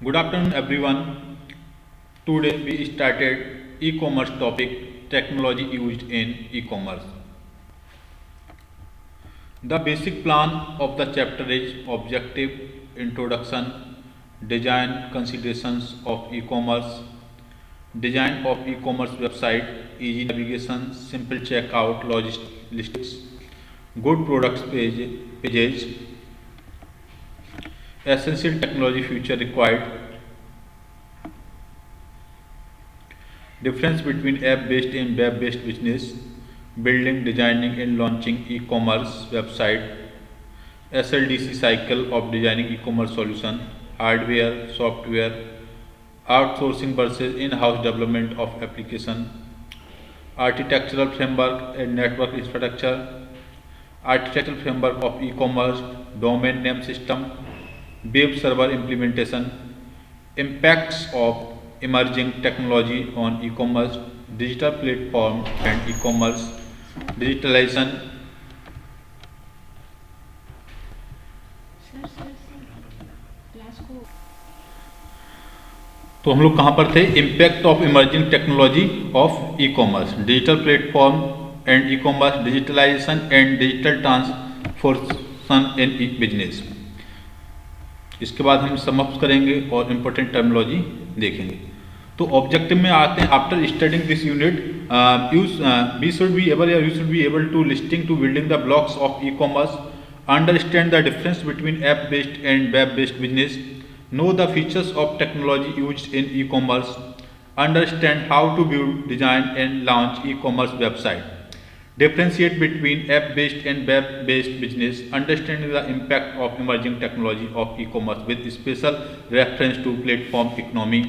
Good afternoon, everyone. Today we started e-commerce topic technology used in e-commerce. The basic plan of the chapter is objective, introduction, design considerations of e-commerce, design of e-commerce website, easy navigation, simple checkout, logistics, good products pages, essential technology feature required, difference between app-based and web-based business, building, designing and launching e-commerce website, SLDC cycle of designing e-commerce solution, hardware, software, outsourcing versus in-house development of application, architectural framework and network infrastructure, architectural framework of e-commerce, domain name system, web server implementation, impacts of emerging technology on e-commerce, digital platform and e-commerce, digitalization. तो हम लोग कहाँ पर थे? Impact of emerging technology of e commerce, digital platform and e commerce, digitalisation and digital transformation in e business. इसके बाद हम sum up करेंगे और इम्पोर्टेंट टर्मिनोलॉजी देखेंगे। तो ऑब्जेक्टिव में आते हैं। After studying this unit we should be able या you should be able to listing to building the blocks of e commerce, understand the difference between app based and web based business, know the features of technology used in e-commerce, understand how to build, design and launch e-commerce website, differentiate between app-based and web-based business, understanding the impact of emerging technology of e-commerce with special reference to platform economy,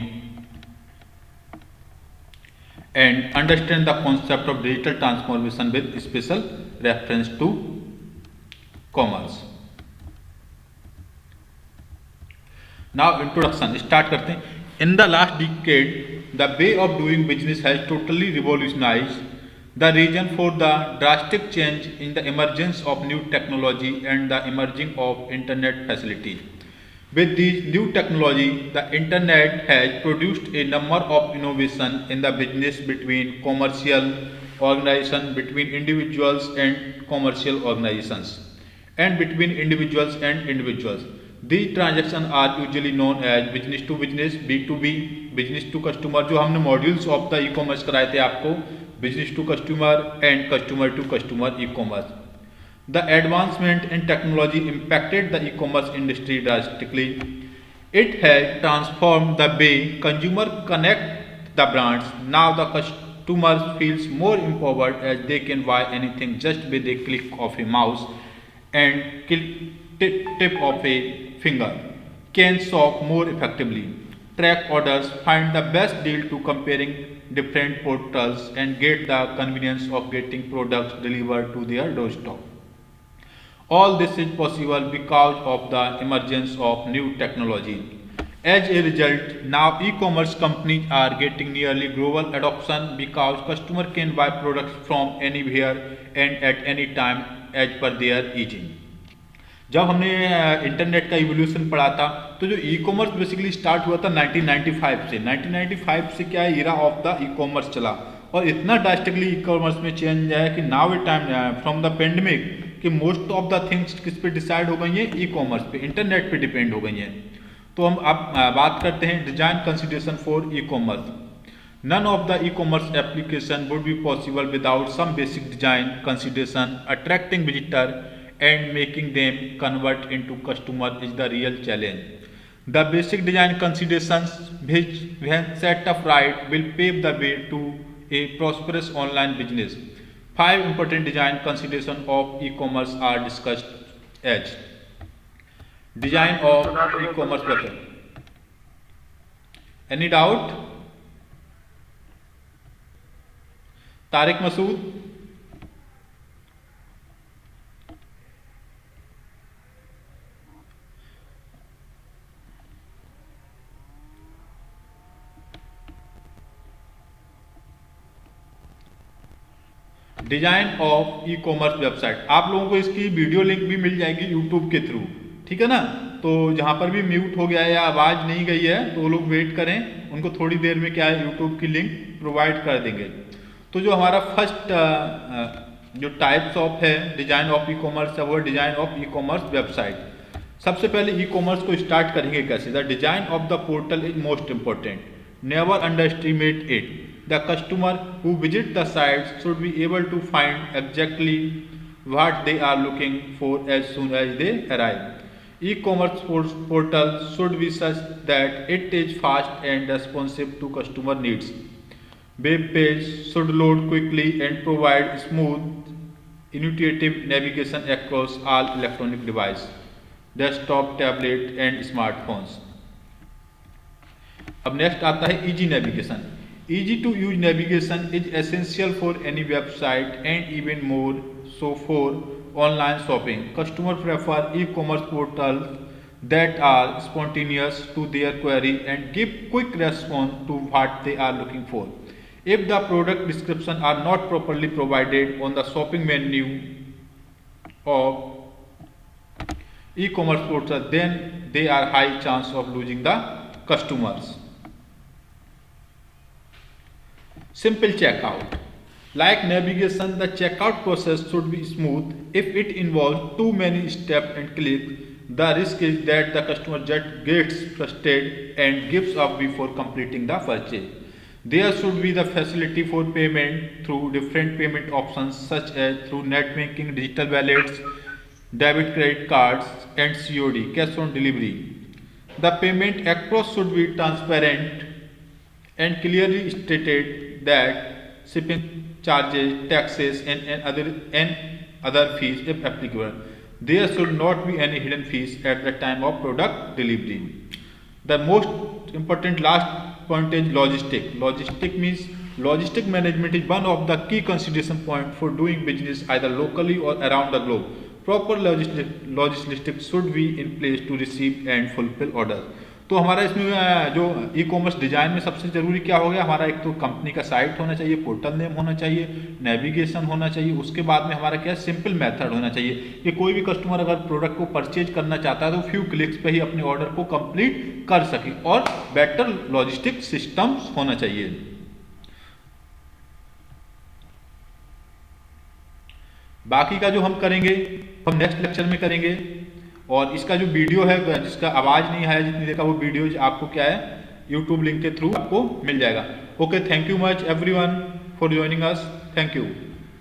and understand the concept of digital transformation with special reference to commerce. Now introduction start करते हैं. In the last decade, the way of doing business has totally revolutionized. The reason for the drastic change in the emergence of new technology and the emerging of internet facilities. With these new technology, the internet has produced a number of innovation in the business between commercial organization, between individuals and commercial organizations, and between individuals and individuals. These transactions are usually known as business to business, B2B, business to customer, जो हमने modules of the e commerce कराए थे आपको, business to customer and customer to customer e commerce. The advancement in technology impacted the e-commerce industry drastically. It has transformed the way consumers connect the brands. Now the customers feels more empowered as they can buy anything just with a click of a mouse and tip of a finger, can shop more effectively, track orders, find the best deal to comparing different portals, and get the convenience of getting products delivered to their doorstep. All this is possible because of the emergence of new technology. As a result, now e-commerce companies are getting nearly global adoption because customers can buy products from anywhere and at any time as per their easing. जब हमने internet का evolution पढ़ा था तो जो e commerce basically start हुआ था 1995 से। 1995 से क्या है, era of the e commerce चला और इतना ड्रास्टिकली ई कॉमर्स में चेंज आया कि now A time from the pandemic कि मोस्ट ऑफ द थिंग्स किस पे डिसाइड हो गई हैं, ई कॉमर्स पे, इंटरनेट पे डिपेंड हो गई हैं। तो हम अब बात करते हैं design consideration for e commerce. None of the e-commerce application would be possible without some basic design consideration. Attracting visitor and making them convert into customer is the real challenge. The basic design considerations which when set up right will pave the way to a prosperous online business. 5 important design considerations of e-commerce are discussed as design of e-commerce website. Any doubt? Tariq Masood? Design of e commerce website, आप लोगों को इसकी video link भी मिल जाएगी YouTube के through, ठीक है ना। तो जहाँ पर भी म्यूट हो गया है या आवाज़ नहीं गई है तो वो लोग वेट करें, उनको थोड़ी देर में क्या है यूट्यूब की लिंक प्रोवाइड कर देंगे। तो जो हमारा फर्स्ट जो टाइप्स ऑफ है डिजाइन ऑफ ई कॉमर्स है वो design of e commerce website. सबसे पहले ई कॉमर्स को स्टार्ट करेंगे कैसे। The design of the portal is most important, never underestimate it. The customer who visit the site should be able to find exactly what they are looking for as soon as they arrive. E-commerce portal should be such that it is fast and responsive to customer needs. Web page should load quickly and provide smooth, intuitive navigation across all electronic devices, desktop, tablet and smartphones. अब next आता है easy navigation. Easy to use navigation is essential for any website and even more so for online shopping. Customers prefer e-commerce portals that are spontaneous to their query and give quick response to what they are looking for. If the product description are not properly provided on the shopping menu of e-commerce portal, then there are high chance of losing the customers. Simple checkout. Like navigation, the checkout process should be smooth. If it involves too many steps and clicks, the risk is that the customer just gets frustrated and gives up before completing the purchase. There should be the facility for payment through different payment options such as through net banking, digital wallets, debit credit cards and COD, cash on delivery. The payment across should be transparent and clearly stated that shipping charges, taxes and other fees if applicable. There should not be any hidden fees at the time of product delivery. The most important last point is logistic. Logistic means logistic management is one of the key consideration point for doing business either locally or around the globe. Proper logistics should be in place to receive and fulfill orders. तो हमारा इसमें जो e commerce design में सबसे ज़रूरी क्या हो गया, हमारा एक तो कंपनी का साइट होना चाहिए, पोर्टल नेम होना चाहिए, नेविगेशन होना चाहिए, उसके बाद में हमारा क्या है सिंपल मेथड होना चाहिए कि कोई भी कस्टमर अगर प्रोडक्ट को परचेज करना चाहता है तो फ्यू क्लिक्स पे ही अपने ऑर्डर को कंप्लीट कर सके और बेटर लॉजिस्टिक सिस्टम्स होना चाहिए। बाकी का जो हम करेंगे हम नेक्स्ट लेक्चर में करेंगे और इसका जो वीडियो है जिसका आवाज़ नहीं आया जितनी देर का वो वीडियो आपको क्या है यूट्यूब लिंक के थ्रू आपको मिल जाएगा। Okay, thank you much everyone for joining us, thank you.